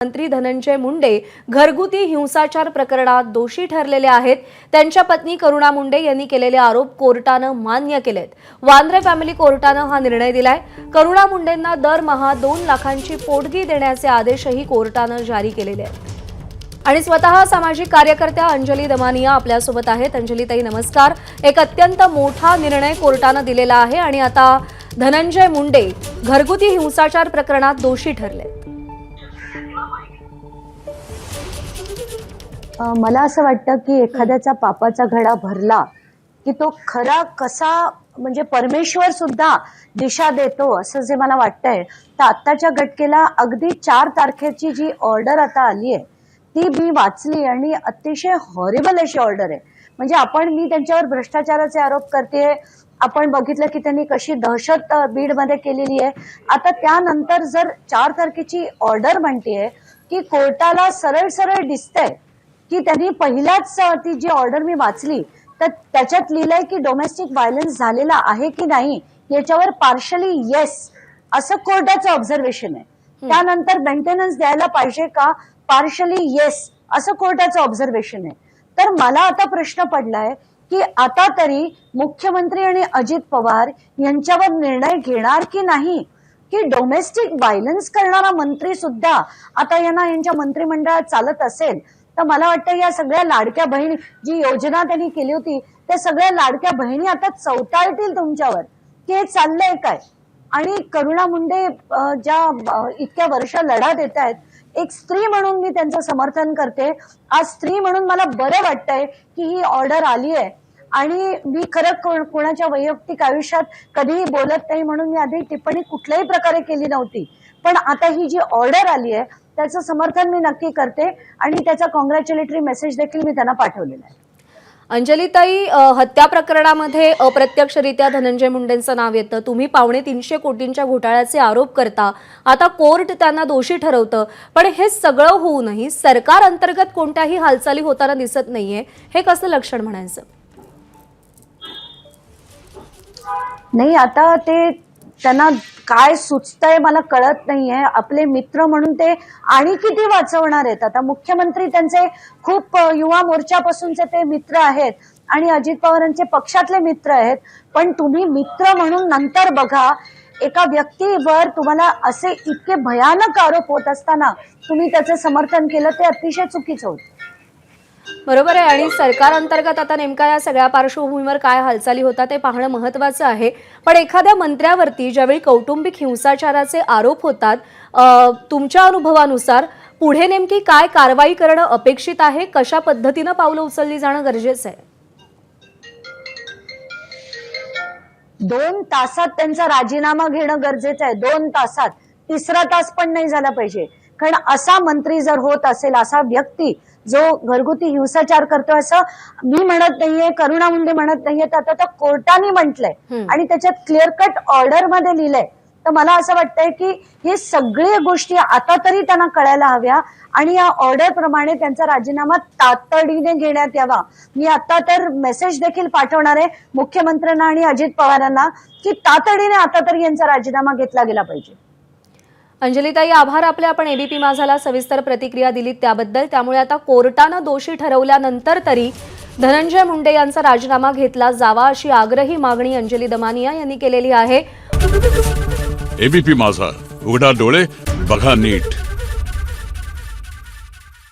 मंत्री धनंजय मुंडे घरगुती हिंसाचार प्रकरणात दोषी ठरलेले आहेत। त्यांच्या पत्नी करुणा मुंडे यांनी केलेले आरोप कोर्टाने मान्य केलेत। वांद्रे फॅमिली कोर्टाने हा निर्णय दिलाय। करुणा मुंडेंना दरमहा 2 लाखांची पोटगी देण्याचे आदेशही कोर्टाने जारी केलेले आहेत। आणि स्वतः सामाजिक कार्यकर्त्या अंजली दमानिया आपल्यासोबत आहेत। अंजली ताई नमस्कार। एक अत्यंत मोठा निर्णय कोर्टाने दिलेला आहे आणि आता धनंजय मुंडे घरगुती हिंसाचार प्रकरणात दोषी ठरले। मला असं वाटतं की एखाद्याचा पापाचा घडा भरला की तो खरा कसा म्हणजे परमेश्वर सुद्धा दिशा देतो असं जे मला वाटतंय। तर आत्ताच्या घटकेला अगदी 4 तारखेची जी ऑर्डर आता आली आहे ती मी वाचली आणि अतिशय हॉरिबल अशी ऑर्डर आहे। म्हणजे मी त्यांच्यावर भ्रष्टाचाराचे आरोप करते। आपण बघितलं की त्यांनी कशी दहशत बीडमध्ये केलेली आहे। आता त्यानंतर जर 4 तारखेची ऑर्डर म्हणतेय की कोर्टाला सरळ सरळ दिसतंय की त्यांनी पहिल्याच ती जी ऑर्डर मी वाचली तर त्याच्यात लिहिलंय की डोमेस्टिक व्हायलन्स झालेला आहे की नाही याच्यावर पार्शली येस असं कोर्टाचं ऑब्झर्वेशन आहे। त्यानंतर मेंटेनन्स द्यायला पाहिजे का पार्शली येस असं कोर्टाचं ऑब्झर्वेशन आहे। तर मला आता प्रश्न पडलाय की आता तरी मुख्यमंत्री आणि अजित पवार यांच्यावर निर्णय घेणार की नाही की डोमेस्टिक व्हायलन्स करणारा मंत्री सुद्धा आता यांच्या मंत्रिमंडळात चालत असेल तर मला वाटतं या सगळ्या लाडक्या बहिणी जी योजना त्यांनी केली होती त्या सगळ्या लाडक्या बहिणी आता चौताळतील तुमच्यावर की हे चाललंय काय। आणि करुणा मुंडे ज्या इतक्या वर्ष लढा देत आहेत, एक स्त्री म्हणून मी त्यांचं समर्थन करते। आज स्त्री म्हणून मला बरं वाटतंय की ही ऑर्डर आली आहे आणि मी खरं कोणाच्या वैयक्तिक आयुष्यात कधीही बोलत नाही म्हणून मी आधी टिप्पणी कुठल्याही प्रकारे केली नव्हती। पण आता ही जी ऑर्डर आली आहे त्याचं समर्थन मी नक्की करते आणि त्याचा कॉंग्रॅच्युलेटरी मेसेज देखील मी त्यांना पाठवलेला आहे। अंजलीताई, हत्या प्रकरणामध्ये अप्रत्यक्षरित्या धनंजय मुंडेंचं नाव येतं। तुम्ही 350 कोटींच्या घोटाळ्याचे आरोप करता। आता कोर्ट त्यांना दोषी ठरवतं, पण हे सगळं होऊनही सरकार अंतर्गत कोणत्याही हालचाली होताना दिसत नाहीये। हे कसं लक्षण म्हणायचं? नाही, आता ते त्यांना काय सुचतंय मला कळत नाहीये। आपले मित्र म्हणून ते आणि किती वाचवणार आहेत। आता मुख्यमंत्री त्यांचे खूप युवा मोर्चापासूनचे ते मित्र आहेत आणि अजित पवारांचे पक्षातले मित्र आहेत। पण तुम्ही मित्र म्हणून नंतर बघा एका व्यक्तीवर तुम्हाला असे इतके भयानक आरोप होत असताना तुम्ही त्याचे समर्थन केलं ते अतिशय चुकीचं होतं। बरोबर आहे। आणि सरकार अंतर्गत आता नेमका या सगळ्या पार्श्वभूमीवर काय हालचाली होतात ते पाहणं महत्त्वाचं आहे। पण एखाद्या मंत्र्यावरती ज्यावेळी कौटुंबिक हिंसाचाराचे आरोप होतात, तुमच्या अनुभवानुसार पुढे नेमकी काय कारवाई करणं अपेक्षित आहे? कशा पद्धतीनं पावलं उचलली जाणं गरजेचं आहे? 2 तासात त्यांचा राजीनामा घेणं गरजेचं आहे। 2 तासात, 3रा तास पण नाही झाला पाहिजे। कारण असा मंत्री जर होत असेल, असा व्यक्ती जो घरगुती हिंसाचार करतोय असं मी म्हणत नाहीये, करुणा मुंडे म्हणत नाहीये, तर आता कोर्टाने म्हटलंय आणि त्याच्यात क्लिअर कट ऑर्डर मध्ये लिहिलंय। तर मला असं वाटतंय की हे सगळ्या गोष्टी आता तरी त्यांना कळायला हव्या आणि या ऑर्डर प्रमाणे त्यांचा राजीनामा तातडीने घेण्यात यावा। मी आता तर मेसेज देखील पाठवणार आहे मुख्यमंत्र्यांना आणि अजित पवारांना की तातडीने आता तरी यांचा राजीनामा घेतला गेला पाहिजे। अंजलीताई, आभार आपले। आपण एबीपी माझाला सविस्तर प्रतिक्रिया दिलीत त्याबद्दल। त्यामुळे आता कोर्टानं दोषी ठरवल्यानंतर तरी धनंजय मुंडे यांचा राजीनामा घेतला जावा अशी आग्रही मागणी अंजली दमानिया यांनी केलेली आहे। एबीपी माझा, उघडा डोळे बघा नीट।